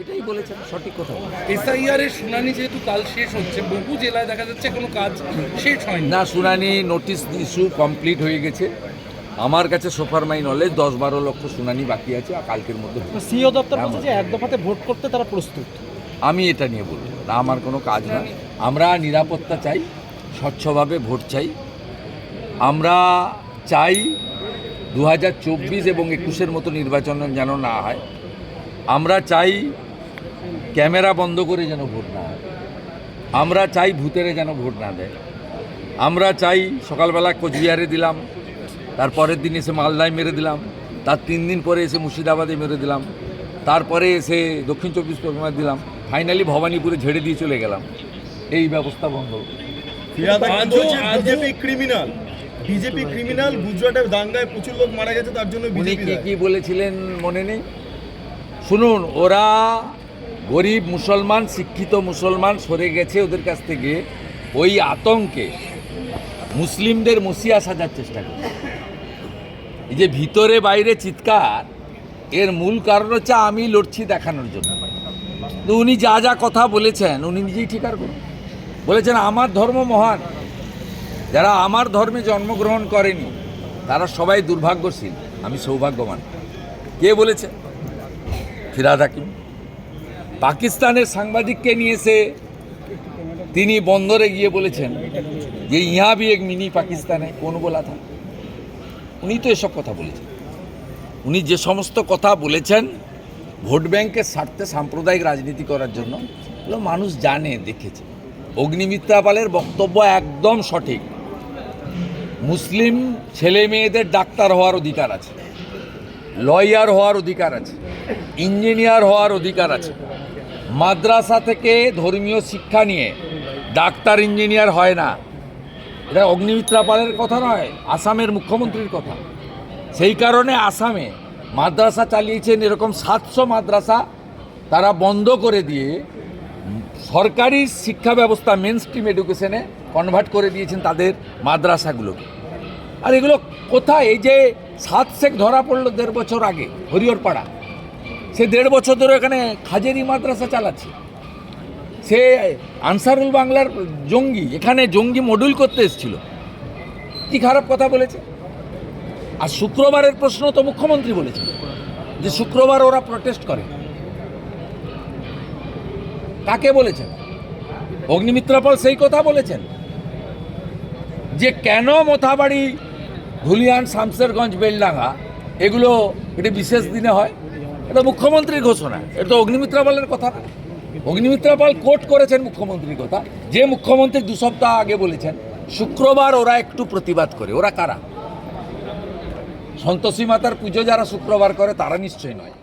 এটাই বলেছেন, সঠিক কথা। এসআইআর এর শুনানি যেহেতু কাল শেষ হচ্ছে, বহু জেলায় দেখা যাচ্ছে কোনো কাজ শেষ হয়নি। না, শুনানি নোটিশ ইস্যু কমপ্লিট হয়ে গেছে। আমার কাছে সোফার মাই নলেজ 10-12 লক্ষ শুনানি বাকি আছে, আর কালকের মধ্যে হবে। সিও দপ্তর বলছে যে এক দফাতে ভোট করতে তারা প্রস্তুত। আমি এটা নিয়ে বলবো না, আমার কোনো কাজ না। আমরা নিরাপত্তা চাই, স্বচ্ছভাবে ভোট চাই। আমরা চাই 2024 এবং 21-এর মতো নির্বাচন যেন না হয়। আমরা চাই ক্যামেরা বন্ধ করে যেন ভোট না হয়। আমরা চাই ভূতেরে যেন ভোট না দেয়। আমরা চাই সকালবেলা কোচবিহারে দিলাম, তারপরের দিন এসে মালদায় মেরে দিলাম, তার 3 দিন পরে এসে মুর্শিদাবাদে মেরে দিলাম, তারপরে এসে দক্ষিণ 24 পরগনায় দিলাম, ফাইনালি ভবানীপুরে ঝেড়ে দিয়ে চলে গেলাম। এই ব্যবস্থা বন্ধ। বিজেপি ক্রিমিনাল, গুজরাটের দাঙ্গায় প্রচুর লোক মারা গেছে, তার জন্য উনি কি বলেছিলেন মনে নেই? শুনুন, ওরা গরিব মুসলমান, শিক্ষিত মুসলমান সরে গেছে ওদের কাছ থেকে, ওই আতঙ্কে মুসলিমদের মসিয়া সাজার চেষ্টা করছে। এই যে ভিতরে বাইরে চিৎকার, এর মূল কারণ হচ্ছে আমি লড়ছি দেখানোর জন্য। তো উনি যা যা কথা বলেছেন উনি নিজেই ঠিকার করুন। বলেছেন আমার ধর্ম মহান, যারা আমার ধর্মে জন্মগ্রহণ করেনি তারা সবাই দুর্ভাগ্যশীল, আমি সৌভাগ্যবান। কে বলেছে? ফিরহাদ হাকিম। পাকিস্তানের সাংবাদিককে নিয়ে এসে তিনি বন্দরে গিয়ে বলেছেন যে ইহা ভি এক মিনি পাকিস্তানে, কোন বলা থা? উনি তো এসব কথা বলেছেন। উনি যে সমস্ত কথা বলেছেন ভোট ব্যাংকের স্বার্থে সাম্প্রদায়িক রাজনীতি করার জন্য, এগুলো মানুষ জানে, দেখেছে। অগ্নিমিত্রা পালের বক্তব্য একদম সঠিক। মুসলিম ছেলে মেয়েদের ডাক্তার হওয়ার অধিকার আছে, লয়ার হওয়ার অধিকার আছে, ইঞ্জিনিয়ার হওয়ার অধিকার আছে। মাদ্রাসা থেকে ধর্মীয় শিক্ষা নিয়ে ডাক্তার ইঞ্জিনিয়ার হয় না। এটা অগ্নিমিত্রা পালের কথা নয়, আসামের মুখ্যমন্ত্রীর কথা। সেই কারণে আসামে মাদ্রাসা চালিয়েছেন, এরকম 700 মাদ্রাসা তারা বন্ধ করে দিয়ে সরকারি শিক্ষা ব্যবস্থা মেন স্ট্রিম এডুকেশনে কনভার্ট করে দিয়েছেন তাদের মাদ্রাসাগুলোকে। আর এগুলো কোথায়? এই যে 7 শেখ ধরা পড়লো 1.5 বছর আগে হরিহরপাড়া, সে 1.5 বছর ধরে এখানে খাজেরি মাদ্রাসা চালাচ্ছে। সে আনসারুল বাংলার জঙ্গি, এখানে জঙ্গি মডুল করতে এসেছিল। কি খারাপ কথা বলেছে। আর শুক্রবারের প্রশ্ন তো মুখ্যমন্ত্রী বলেছেন যে শুক্রবার ওরা প্রটেস্ট করে। কাকে বলেছেন? অগ্নিমিত্রা পাল সেই কথা বলেছেন যে কেন মোথাবাড়ি, ধুলিয়ান, শামসেরগঞ্জ, বেলডাঙ্গা এগুলো এটা বিশেষ দিনে হয়। এটা মুখ্যমন্ত্রীর ঘোষণা, এটা তো অগ্নিমিত্রা পালের কথা না। অগ্নিমিত্রা পাল কোট করেছেন মুখ্যমন্ত্রীর কথা, যে মুখ্যমন্ত্রী 2 সপ্তাহ আগে বলেছেন শুক্রবার ওরা একটু প্রতিবাদ করে। ওরা কারা? সন্তোষী মাতার পুজো যারা শুক্রবার করে তারা নিশ্চয়ই নয়।